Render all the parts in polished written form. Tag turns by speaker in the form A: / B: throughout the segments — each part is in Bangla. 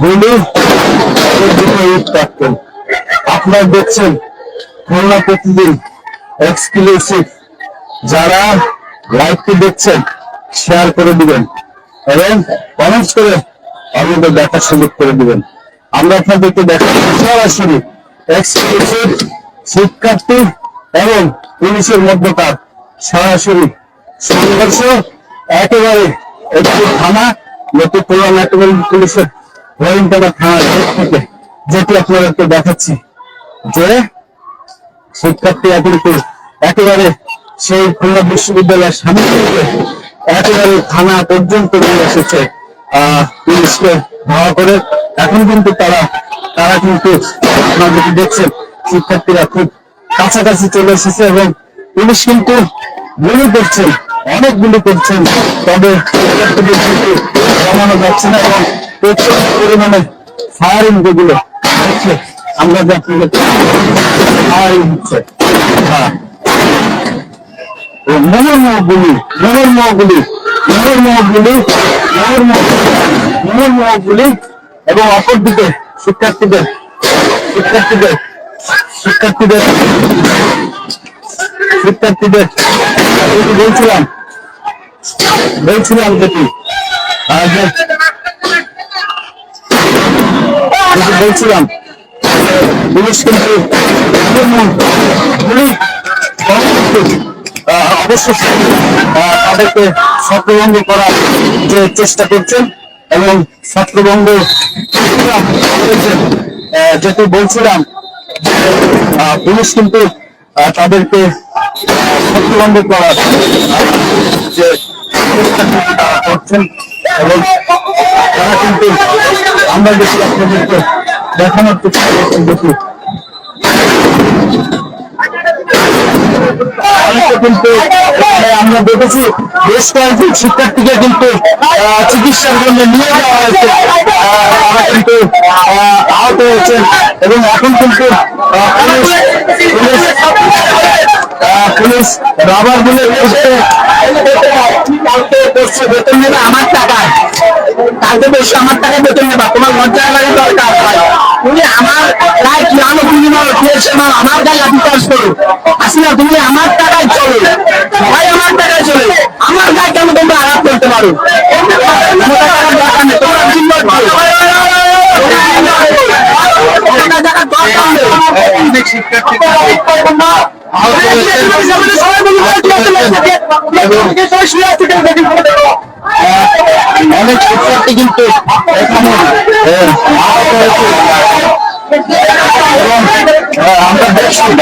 A: গুলি পাচ্ছেন। আপনারা দেখছেন খুলনা প্রতিদিন এক্সক্লুসিভ। যারা লাইভটি দেখছেন শেয়ার করে দিবেন এবং কমেন্টস করে আমাদের দেখার সুযোগ করে দিবেন। আমরা আপনাদেরকে দেখাচ্ছি সরাসরি এক্সক্লুসিভ শিক্ষার্থী এবং পুলিশের মধ্যকার সরাসরি সংঘর্ষ। একেবারে একটি থানা যেটি খুলনা মেট্রোপলিটন পুলিশের গোয়েন্দাবাদ থানার থেকে, যেটি আপনাদেরকে দেখাচ্ছি যে শিক্ষার্থীরা কিন্তু একেবারে সেই খুলনা বিশ্ববিদ্যালয়ের সামনে থেকে একেবারে থানা পর্যন্ত নিয়ে এসেছে পুলিশকে ধাওয়া করে। এখন কিন্তু তারা কিন্তু আপনারা যেটি দেখছেন শিক্ষার্থীরা খুব কাছাকাছি চলে এসেছে এবং পুলিশ কিন্তু গুলি করছেন, অনেক গুলি করছেন, তবে শিক্ষার্থীদের কিন্তু কমানো যাচ্ছে না এবং প্রচুর পরিমাণে ফায়ারিং যেগুলো হচ্ছে আমরা যা ফায়ারিং হচ্ছে। হ্যাঁ, মোহরমোহ গুলি এবং অপরদিকে শিক্ষার্থীদের বলছিলাম যেটি বলছিলাম পুলিশ কিন্তু অবশ্যই তাদেরকে ছত্রভঙ্গ করার যে চেষ্টা করছেন এবং ছত্রভঙ্গ যেটি বলছিলাম পুলিশ কিন্তু তাদেরকে ছত্রভঙ্গ করার যে চেষ্টা করছেন এবং তারা কিন্তু আমরা যেটি আপনাদেরকে দেখানোর চেষ্টা করছেন যেটি কিন্তু আমরা দেখেছি বেশ কয়েকজন শিক্ষার্থীকে কিন্তু চিকিৎসার জন্য নিয়ে যাওয়া হয়েছে। তারা কিন্তু আহত হয়েছেন এবং এখন কিন্তু পুলিশ রাবার বুলেট করছে। বেতন নেবে আমার টাকায়, কালকে বসে আমার টাকায় বেতন নেবা, তোমার লজ্জা লাগে দরকার হয়। তুমি আমার গায়ে কি আলো তুমি আমার গায়ে লাঠি চার্জ করো, আসলে তুমি আমার টাকায় চলো, সবাই আমার টাকায় চলে, আমার গায়ে কেন তোমরা আঘাত করতে পারো? অনেক শিক্ষার্থী কিন্তু এখানে আমরা দেখছি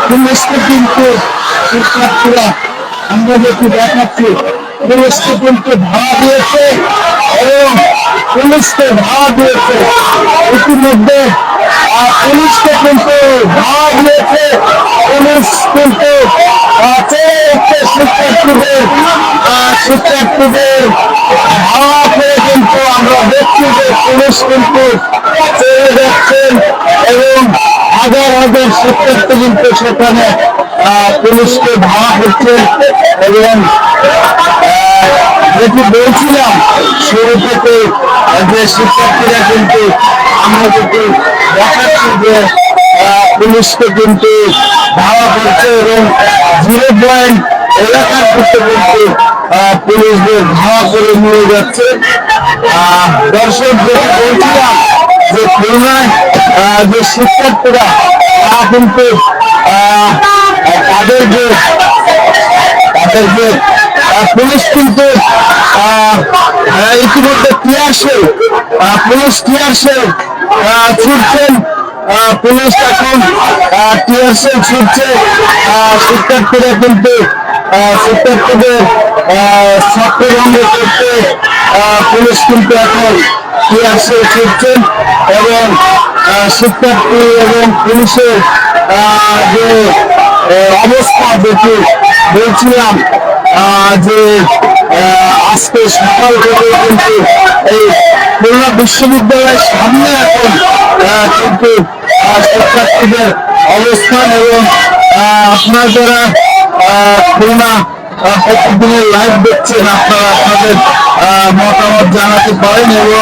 A: পুলিশকে কিন্তু শিক্ষার্থীরা আমরা যেটি দেখাচ্ছি পুলিশকে কিন্তু ধাওয়া দিয়েছে এবং পুলিশকে ধাওয়া দিয়েছে ইতিমধ্যে পুলিশকে কিন্তু ধাওয়া দিয়েছে। পুলিশ কিন্তু শিক্ষার্থীদের ধাওয়া করে কিন্তু আমরা দেখছি যে পুলিশ কিন্তু চলে যাচ্ছেন এবং হাজার হাজার শিক্ষার্থী কিন্তু সেখানে পুলিশকে ধাওয়া করছেন এবং যেটি বলছিলাম শুরু থেকে যে শিক্ষার্থীরা কিন্তু আমরা যেটি দেখাচ্ছি যে পুলিশকে কিন্তু ধাওয়া করছে এবং 0 পয়েন্ট এলাকার কিন্তু পুলিশদের ধাওয়া করে নিয়ে যাচ্ছে। দর্শক যেটি বলছিলাম যে খুলনায় যে শিক্ষার্থীরা তারা কিন্তু তাদের যে পুলিশ কিন্তু ইতিমধ্যে পুলিশ টিয়ারশেল ছুটছেন, পুলিশ এখন টিয়ারশেল ছুটছে। শিক্ষার্থীরা কিন্তু শিক্ষার্থীদের ছত্রভঙ্গ করতে পুলিশ কিন্তু এখন টিয়ারশেল ছুটছেন এবং শিক্ষার্থী এবং পুলিশের যে অবস্থা যেটি বলছিলাম যে আজকে সকাল থেকে কিন্তু এই খুলনা বিশ্ববিদ্যালয়ের সামনে এখন কিন্তু শিক্ষার্থীদের অবস্থান এবং আপনারা যারা খুলনা প্রতিদিনের লাইভ দেখছেন আপনারা আপনাদের মতামত জানাতে পারেন এবং